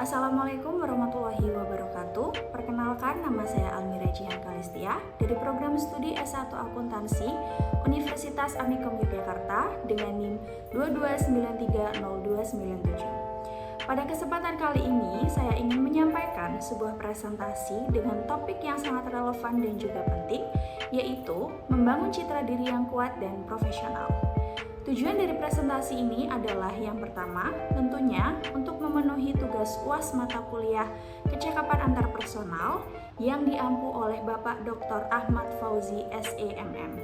Assalamualaikum warahmatullahi wabarakatuh. Perkenalkan, nama saya Almira Jihan Kalistia dari program studi S1 Akuntansi Universitas Amikom Yogyakarta dengan NIM 22930297. Pada kesempatan kali ini, saya ingin menyampaikan sebuah presentasi dengan topik yang sangat relevan dan juga penting, yaitu membangun citra diri yang kuat dan profesional. Tujuan dari presentasi ini adalah yang pertama, tentunya untuk memenuhi tugas UAS mata kuliah Kecakapan Antarpersonal yang diampu oleh Bapak Dr. Ahmad Fauzi SEMM.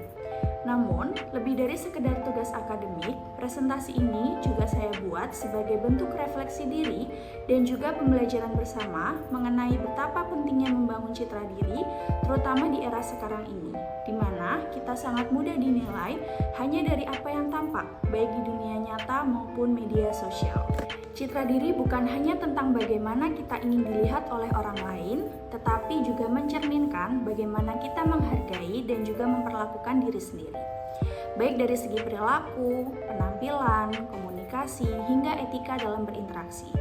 Namun, lebih dari sekedar tugas akademik, presentasi ini juga saya buat sebagai bentuk refleksi diri dan juga pembelajaran bersama mengenai betapa pentingnya membangun citra diri, terutama di era sekarang ini, di mana kita sangat mudah dinilai hanya dari apa yang tampak, baik di dunia nyata maupun media sosial. Citra diri bukan hanya tentang bagaimana kita ingin dilihat oleh orang lain, tetapi juga mencerminkan bagaimana kita menghargai dan juga memperlakukan diri sendiri. Baik dari segi perilaku, penampilan, komunikasi, hingga etika dalam berinteraksi.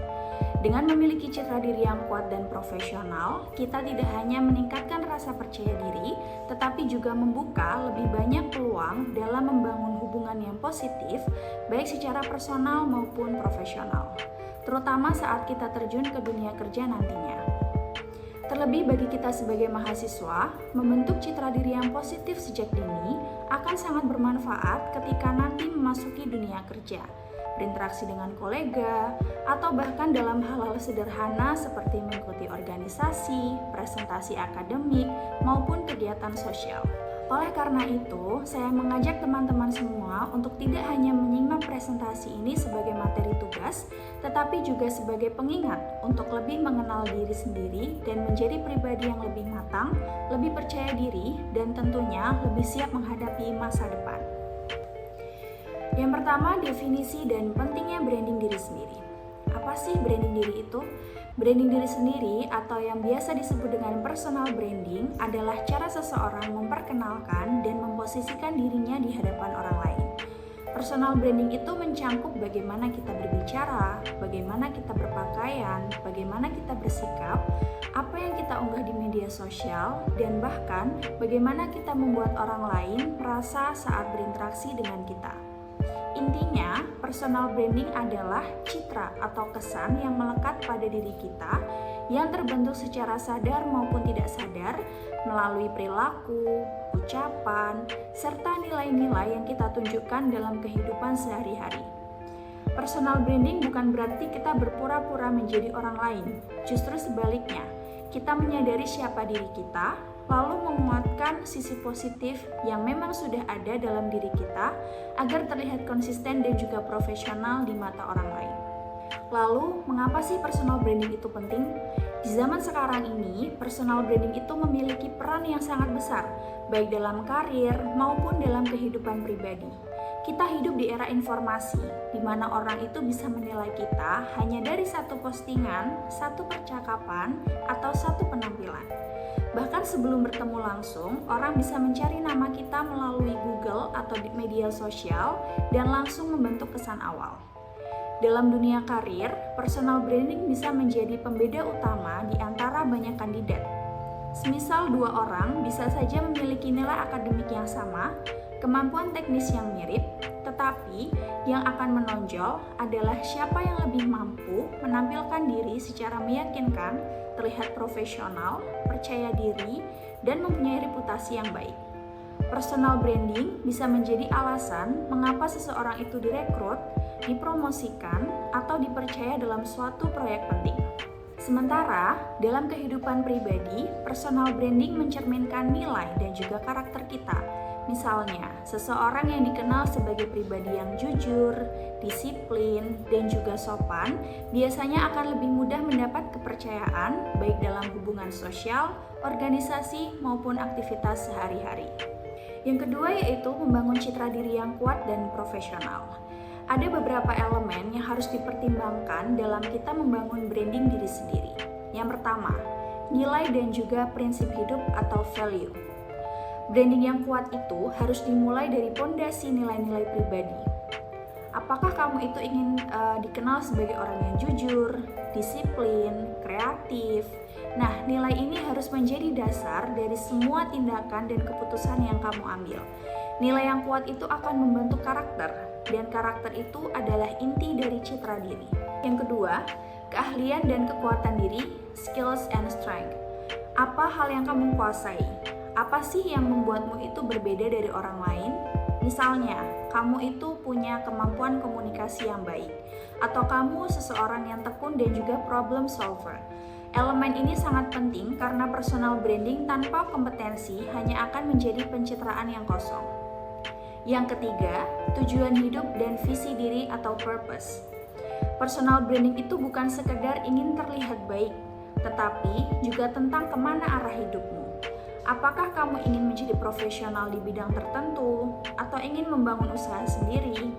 Dengan memiliki citra diri yang kuat dan profesional, kita tidak hanya meningkatkan rasa percaya diri, tetapi juga membuka lebih banyak peluang dalam membangun hubungan yang positif, baik secara personal maupun profesional, terutama saat kita terjun ke dunia kerja nantinya. Terlebih bagi kita sebagai mahasiswa, membentuk citra diri yang positif sejak dini akan sangat bermanfaat ketika nanti memasuki dunia kerja, berinteraksi dengan kolega, atau bahkan dalam hal-hal sederhana seperti mengikuti organisasi, presentasi akademik, maupun kegiatan sosial. Oleh karena itu, saya mengajak teman-teman semua untuk tidak hanya menyimak presentasi ini sebagai materi tugas, tetapi juga sebagai pengingat untuk lebih mengenal diri sendiri dan menjadi pribadi yang lebih matang, lebih percaya diri, dan tentunya lebih siap menghadapi masa depan. Yang pertama, definisi dan pentingnya branding diri sendiri. Apa sih branding diri itu? Branding diri sendiri atau yang biasa disebut dengan personal branding adalah cara seseorang memperkenalkan dan memposisikan dirinya di hadapan orang lain. Personal branding itu mencangkup bagaimana kita berbicara, bagaimana kita berpakaian, bagaimana kita bersikap, apa yang kita unggah di media sosial, dan bahkan bagaimana kita membuat orang lain merasa saat berinteraksi dengan kita. Intinya, personal branding adalah citra atau kesan yang melekat pada diri kita yang terbentuk secara sadar maupun tidak sadar melalui perilaku, ucapan, serta nilai-nilai yang kita tunjukkan dalam kehidupan sehari-hari. Personal branding bukan berarti kita berpura-pura menjadi orang lain, justru sebaliknya, kita menyadari siapa diri kita, lalu menguatkan sisi positif yang memang sudah ada dalam diri kita agar terlihat konsisten dan juga profesional di mata orang lain. Lalu, mengapa sih personal branding itu penting? Di zaman sekarang ini, personal branding itu memiliki peran yang sangat besar, baik dalam karir maupun dalam kehidupan pribadi. Kita hidup di era informasi, di mana orang itu bisa menilai kita hanya dari satu postingan, satu percakapan, atau satu penampilan. Bahkan sebelum bertemu langsung, orang bisa mencari nama kita melalui Google atau di media sosial dan langsung membentuk kesan awal. Dalam dunia karir, personal branding bisa menjadi pembeda utama di antara banyak kandidat. Semisal dua orang bisa saja memiliki nilai akademik yang sama, kemampuan teknis yang mirip, tetapi yang akan menonjol adalah siapa yang lebih mampu menampilkan diri secara meyakinkan, terlihat profesional, percaya diri, dan mempunyai reputasi yang baik. Personal branding bisa menjadi alasan mengapa seseorang itu direkrut, dipromosikan, atau dipercaya dalam suatu proyek penting. Sementara, dalam kehidupan pribadi, personal branding mencerminkan nilai dan juga karakter kita. Misalnya, seseorang yang dikenal sebagai pribadi yang jujur, disiplin, dan juga sopan biasanya akan lebih mudah mendapat kepercayaan baik dalam hubungan sosial, organisasi, maupun aktivitas sehari-hari. Yang kedua yaitu membangun citra diri yang kuat dan profesional. Ada beberapa elemen yang harus dipertimbangkan dalam kita membangun branding diri sendiri. Yang pertama, nilai dan juga prinsip hidup atau value. Branding yang kuat itu harus dimulai dari pondasi nilai-nilai pribadi. Apakah kamu itu ingin dikenal sebagai orang yang jujur, disiplin, kreatif? Nah, nilai ini harus menjadi dasar dari semua tindakan dan keputusan yang kamu ambil. Nilai yang kuat itu akan membentuk karakter, dan karakter itu adalah inti dari citra diri. Yang kedua, keahlian dan kekuatan diri, skills and strength. Apa hal yang kamu kuasai? Apa sih yang membuatmu itu berbeda dari orang lain? Misalnya, kamu itu punya kemampuan komunikasi yang baik, atau kamu seseorang yang tekun dan juga problem solver. Elemen ini sangat penting karena personal branding tanpa kompetensi hanya akan menjadi pencitraan yang kosong. Yang ketiga, tujuan hidup dan visi diri atau purpose. Personal branding itu bukan sekedar ingin terlihat baik, tetapi juga tentang kemana arah hidupmu. Apakah kamu ingin menjadi profesional di bidang tertentu atau ingin membangun usaha sendiri?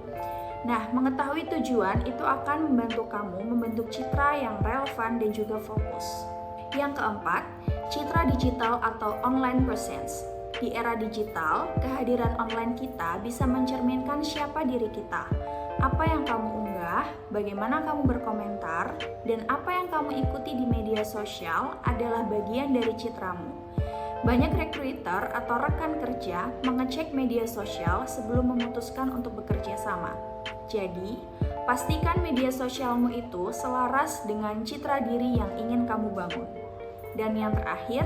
Nah, mengetahui tujuan itu akan membantu kamu membentuk citra yang relevan dan juga fokus. Yang keempat, citra digital atau online presence. Di era digital, kehadiran online kita bisa mencerminkan siapa diri kita, apa yang kamu unggah, bagaimana kamu berkomentar, dan apa yang kamu ikuti di media sosial adalah bagian dari citramu. Banyak recruiter atau rekan kerja mengecek media sosial sebelum memutuskan untuk bekerja sama. Jadi, pastikan media sosialmu itu selaras dengan citra diri yang ingin kamu bangun. Dan yang terakhir,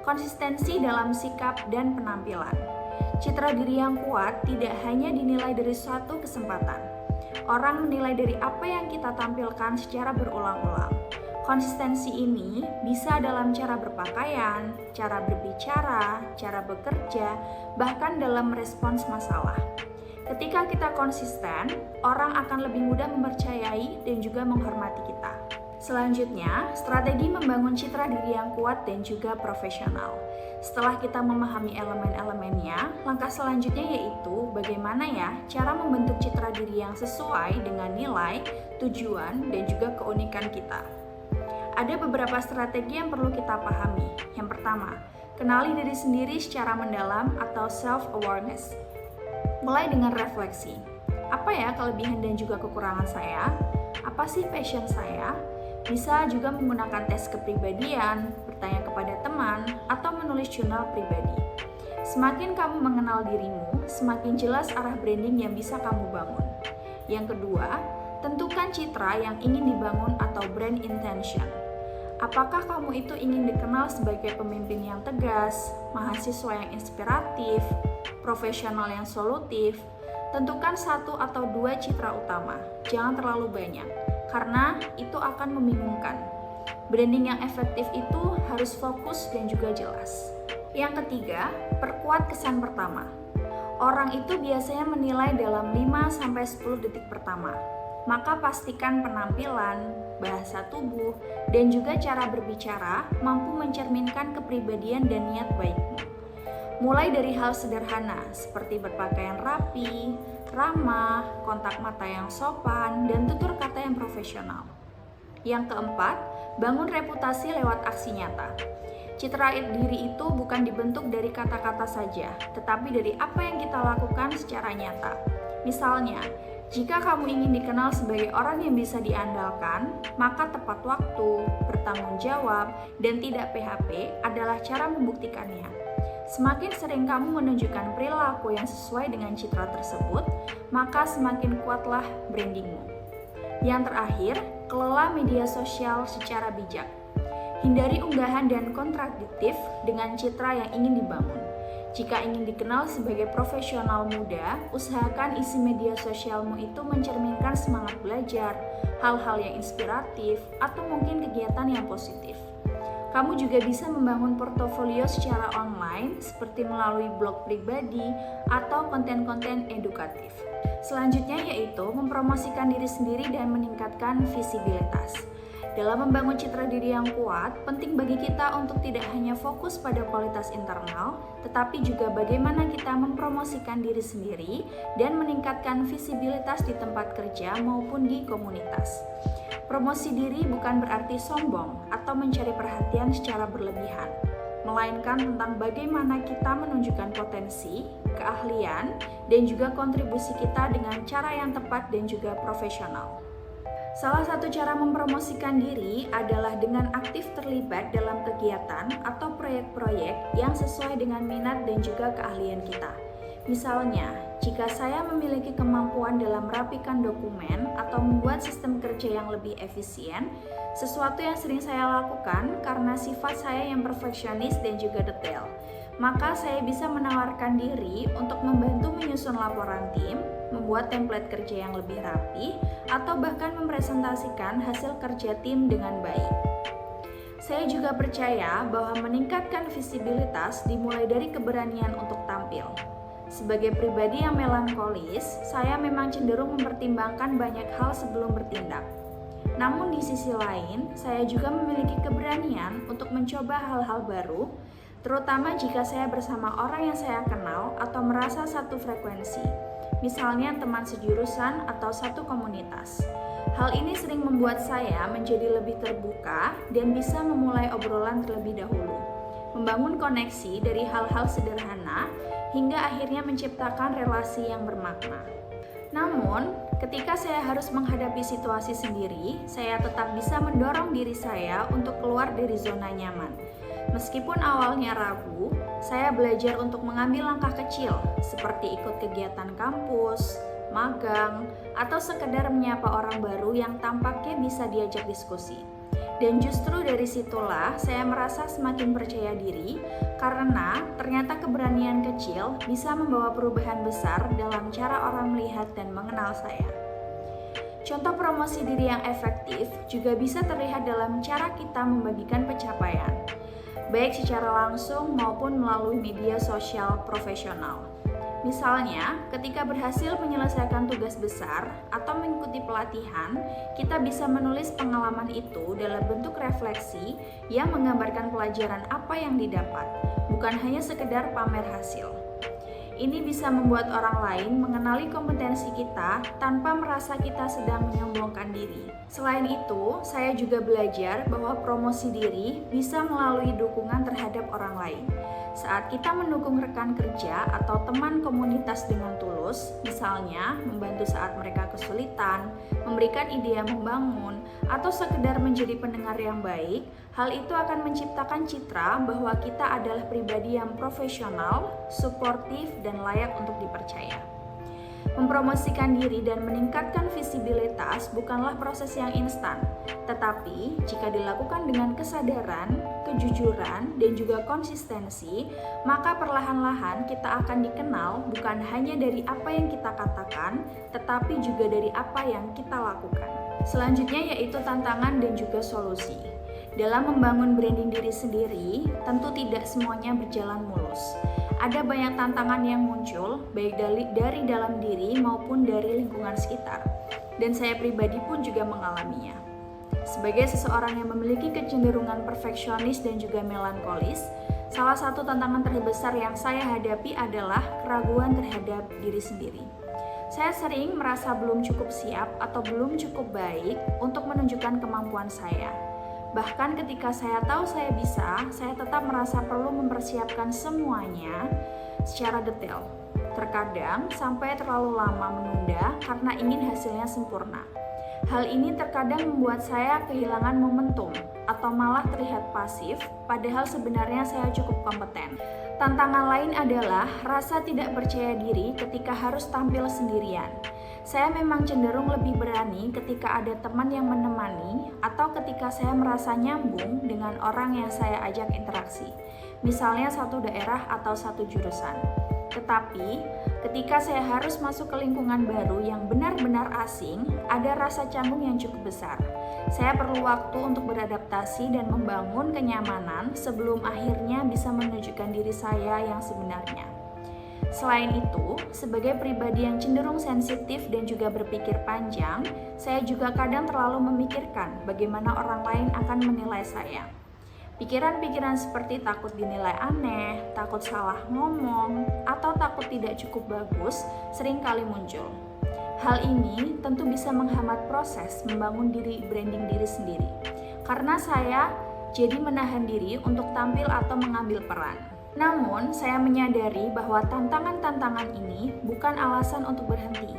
konsistensi dalam sikap dan penampilan. Citra diri yang kuat tidak hanya dinilai dari suatu kesempatan. Orang menilai dari apa yang kita tampilkan secara berulang-ulang. Konsistensi ini bisa dalam cara berpakaian, cara berbicara, cara bekerja, bahkan dalam merespons masalah. Ketika kita konsisten, orang akan lebih mudah mempercayai dan juga menghormati kita. Selanjutnya, strategi membangun citra diri yang kuat dan juga profesional. Setelah kita memahami elemen-elemennya, langkah selanjutnya yaitu bagaimana ya cara membentuk citra diri yang sesuai dengan nilai, tujuan, dan juga keunikan kita. Ada beberapa strategi yang perlu kita pahami. Yang pertama, kenali diri sendiri secara mendalam atau self-awareness. Mulai dengan refleksi. Apa ya kelebihan dan juga kekurangan saya? Apa sih passion saya? Bisa juga menggunakan tes kepribadian, bertanya kepada teman, atau menulis jurnal pribadi. Semakin kamu mengenal dirimu, semakin jelas arah branding yang bisa kamu bangun. Yang kedua, tentukan citra yang ingin dibangun atau brand intention. Apakah kamu itu ingin dikenal sebagai pemimpin yang tegas, mahasiswa yang inspiratif, profesional yang solutif? Tentukan satu atau dua citra utama, jangan terlalu banyak, karena itu akan membingungkan. Branding yang efektif itu harus fokus dan juga jelas. Yang ketiga, perkuat kesan pertama. Orang itu biasanya menilai dalam 5-10 detik pertama. Maka pastikan penampilan, bahasa tubuh, dan juga cara berbicara mampu mencerminkan kepribadian dan niat baikmu. Mulai dari hal sederhana seperti berpakaian rapi, ramah, kontak mata yang sopan, dan tutur kata yang profesional. Yang keempat, bangun reputasi lewat aksi nyata. Citra diri itu bukan dibentuk dari kata-kata saja, tetapi dari apa yang kita lakukan secara nyata. Misalnya, jika kamu ingin dikenal sebagai orang yang bisa diandalkan, maka tepat waktu, bertanggung jawab, dan tidak PHP adalah cara membuktikannya. Semakin sering kamu menunjukkan perilaku yang sesuai dengan citra tersebut, maka semakin kuatlah brandingmu. Yang terakhir, kelola media sosial secara bijak. Hindari unggahan dan kontradiktif dengan citra yang ingin dibangun. Jika ingin dikenal sebagai profesional muda, usahakan isi media sosialmu itu mencerminkan semangat belajar, hal-hal yang inspiratif, atau mungkin kegiatan yang positif. Kamu juga bisa membangun portofolio secara online seperti melalui blog pribadi atau konten-konten edukatif. Selanjutnya yaitu mempromosikan diri sendiri dan meningkatkan visibilitas. Dalam membangun citra diri yang kuat, penting bagi kita untuk tidak hanya fokus pada kualitas internal, tetapi juga bagaimana kita mempromosikan diri sendiri dan meningkatkan visibilitas di tempat kerja maupun di komunitas. Promosi diri bukan berarti sombong atau mencari perhatian secara berlebihan. melainkan tentang bagaimana kita menunjukkan potensi, keahlian, dan juga kontribusi kita dengan cara yang tepat dan juga profesional. Salah satu cara mempromosikan diri adalah dengan aktif terlibat dalam kegiatan atau proyek-proyek yang sesuai dengan minat dan juga keahlian kita. Misalnya, jika saya memiliki kemampuan dalam merapikan dokumen atau membuat sistem kerja yang lebih efisien, sesuatu yang sering saya lakukan karena sifat saya yang perfeksionis dan juga detail, maka saya bisa menawarkan diri untuk membantu menyusun laporan tim, membuat template kerja yang lebih rapi, atau bahkan mempresentasikan hasil kerja tim dengan baik. Saya juga percaya bahwa meningkatkan visibilitas dimulai dari keberanian untuk tampil. Sebagai pribadi yang melankolis, saya memang cenderung mempertimbangkan banyak hal sebelum bertindak. Namun di sisi lain, saya juga memiliki keberanian untuk mencoba hal-hal baru, terutama jika saya bersama orang yang saya kenal atau merasa satu frekuensi, misalnya teman sejurusan atau satu komunitas. Hal ini sering membuat saya menjadi lebih terbuka dan bisa memulai obrolan terlebih dahulu, membangun koneksi dari hal-hal sederhana hingga akhirnya menciptakan relasi yang bermakna. Namun, ketika saya harus menghadapi situasi sendiri, saya tetap bisa mendorong diri saya untuk keluar dari zona nyaman. Meskipun awalnya ragu, saya belajar untuk mengambil langkah kecil seperti ikut kegiatan kampus, magang, atau sekedar menyapa orang baru yang tampaknya bisa diajak diskusi. Dan justru dari situlah saya merasa semakin percaya diri karena ternyata keberanian kecil bisa membawa perubahan besar dalam cara orang melihat dan mengenal saya. Contoh promosi diri yang efektif juga bisa terlihat dalam cara kita membagikan pencapaian, baik secara langsung maupun melalui media sosial profesional. Misalnya, ketika berhasil menyelesaikan tugas besar atau mengikuti pelatihan, kita bisa menulis pengalaman itu dalam bentuk refleksi yang menggambarkan pelajaran apa yang didapat, bukan hanya sekedar pamer hasil. Ini bisa membuat orang lain mengenali kompetensi kita tanpa merasa kita sedang menyombongkan diri. Selain itu, saya juga belajar bahwa promosi diri bisa melalui dukungan terhadap orang lain. Saat kita mendukung rekan kerja atau teman komunitas dengan tulus, misalnya membantu saat mereka kesulitan, memberikan ide yang membangun, atau sekedar menjadi pendengar yang baik, hal itu akan menciptakan citra bahwa kita adalah pribadi yang profesional, suportif, dan layak untuk dipercaya. Mempromosikan diri dan meningkatkan visibilitas bukanlah proses yang instan, tetapi jika dilakukan dengan kesadaran, kejujuran, dan juga konsistensi, maka perlahan-lahan kita akan dikenal bukan hanya dari apa yang kita katakan, tetapi juga dari apa yang kita lakukan. Selanjutnya yaitu tantangan dan juga solusi. Dalam membangun branding diri sendiri, tentu tidak semuanya berjalan mulus. Ada banyak tantangan yang muncul, baik dari dalam diri maupun dari lingkungan sekitar. Dan saya pribadi pun juga mengalaminya. Sebagai seseorang yang memiliki kecenderungan perfeksionis dan juga melankolis, salah satu tantangan terbesar yang saya hadapi adalah keraguan terhadap diri sendiri. Saya sering merasa belum cukup siap atau belum cukup baik untuk menunjukkan kemampuan saya. Bahkan ketika saya tahu saya bisa, saya tetap merasa perlu mempersiapkan semuanya secara detail. Terkadang sampai terlalu lama menunda karena ingin hasilnya sempurna. Hal ini terkadang membuat saya kehilangan momentum atau malah terlihat pasif, padahal sebenarnya saya cukup kompeten. Tantangan lain adalah rasa tidak percaya diri ketika harus tampil sendirian. Saya memang cenderung lebih berani ketika ada teman yang menemani atau ketika saya merasa nyambung dengan orang yang saya ajak interaksi, misalnya satu daerah atau satu jurusan. Tetapi, ketika saya harus masuk ke lingkungan baru yang benar-benar asing, ada rasa canggung yang cukup besar. Saya perlu waktu untuk beradaptasi dan membangun kenyamanan sebelum akhirnya bisa menunjukkan diri saya yang sebenarnya. Selain itu, sebagai pribadi yang cenderung sensitif dan juga berpikir panjang, saya juga kadang terlalu memikirkan bagaimana orang lain akan menilai saya. Pikiran-pikiran seperti takut dinilai aneh, takut salah ngomong, atau takut tidak cukup bagus sering kali muncul. Hal ini tentu bisa menghambat proses membangun branding diri sendiri. Karena saya jadi menahan diri untuk tampil atau mengambil peran. Namun, saya menyadari bahwa tantangan-tantangan ini bukan alasan untuk berhenti.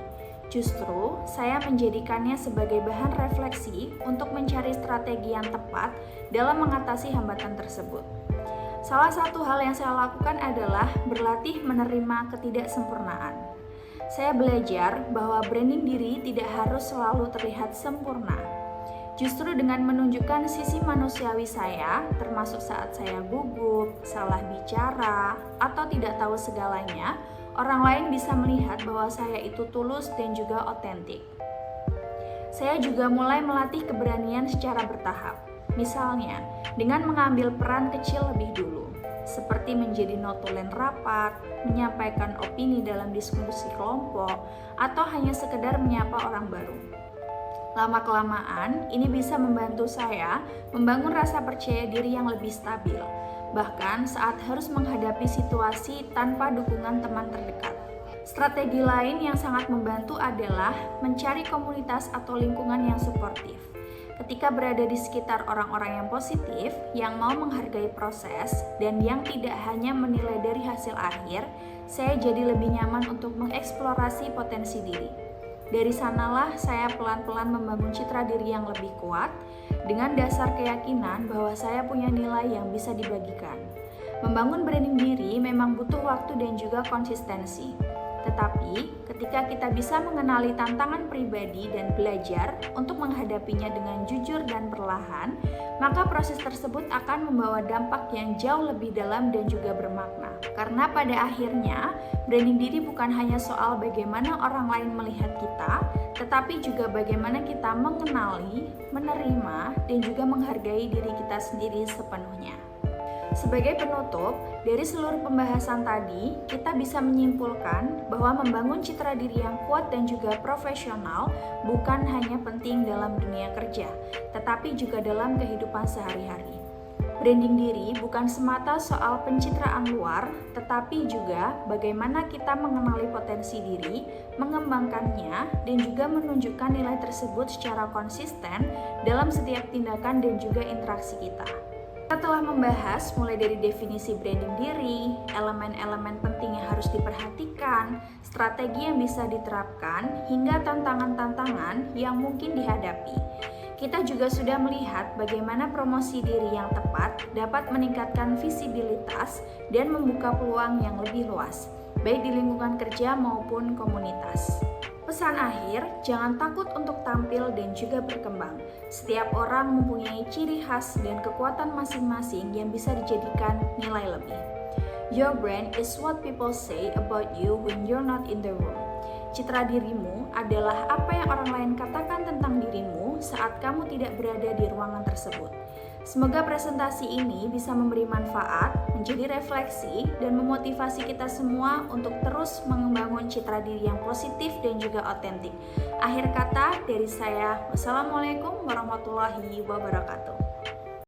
Justru, saya menjadikannya sebagai bahan refleksi untuk mencari strategi yang tepat dalam mengatasi hambatan tersebut. Salah satu hal yang saya lakukan adalah berlatih menerima ketidaksempurnaan. Saya belajar bahwa branding diri tidak harus selalu terlihat sempurna. Justru dengan menunjukkan sisi manusiawi saya, termasuk saat saya gugup, salah bicara, atau tidak tahu segalanya, orang lain bisa melihat bahwa saya itu tulus dan juga otentik. Saya juga mulai melatih keberanian secara bertahap. Misalnya, dengan mengambil peran kecil lebih dulu, seperti menjadi notulen rapat, menyampaikan opini dalam diskusi kelompok, atau hanya sekedar menyapa orang baru. Lama-kelamaan, ini bisa membantu saya membangun rasa percaya diri yang lebih stabil, bahkan saat harus menghadapi situasi tanpa dukungan teman terdekat. Strategi lain yang sangat membantu adalah mencari komunitas atau lingkungan yang suportif. Ketika berada di sekitar orang-orang yang positif, yang mau menghargai proses, dan yang tidak hanya menilai dari hasil akhir, saya jadi lebih nyaman untuk mengeksplorasi potensi diri. Dari sanalah saya pelan-pelan membangun citra diri yang lebih kuat dengan dasar keyakinan bahwa saya punya nilai yang bisa dibagikan. Membangun branding diri memang butuh waktu dan juga konsistensi. Tetapi, ketika kita bisa mengenali tantangan pribadi dan belajar untuk menghadapinya dengan jujur dan perlahan, maka proses tersebut akan membawa dampak yang jauh lebih dalam dan juga bermakna. Karena pada akhirnya, branding diri bukan hanya soal bagaimana orang lain melihat kita, tetapi juga bagaimana kita mengenali, menerima, dan juga menghargai diri kita sendiri sepenuhnya. Sebagai penutup, dari seluruh pembahasan tadi, kita bisa menyimpulkan bahwa membangun citra diri yang kuat dan juga profesional bukan hanya penting dalam dunia kerja, tetapi juga dalam kehidupan sehari-hari. Branding diri bukan semata soal pencitraan luar, tetapi juga bagaimana kita mengenali potensi diri, mengembangkannya, dan juga menunjukkan nilai tersebut secara konsisten dalam setiap tindakan dan juga interaksi kita. Kita telah membahas mulai dari definisi branding diri, elemen-elemen penting yang harus diperhatikan, strategi yang bisa diterapkan, hingga tantangan-tantangan yang mungkin dihadapi. Kita juga sudah melihat bagaimana promosi diri yang tepat dapat meningkatkan visibilitas dan membuka peluang yang lebih luas, baik di lingkungan kerja maupun komunitas. Pesan akhir, jangan takut untuk tampil dan juga berkembang. Setiap orang mempunyai ciri khas dan kekuatan masing-masing yang bisa dijadikan nilai lebih. Your brand is what people say about you when you're not in the room. Citra dirimu adalah apa yang orang lain katakan tentang dirimu saat kamu tidak berada di ruangan tersebut. Semoga presentasi ini bisa memberi manfaat, menjadi refleksi, dan memotivasi kita semua untuk terus membangun citra diri yang positif dan juga otentik. Akhir kata dari saya, wassalamualaikum warahmatullahi wabarakatuh.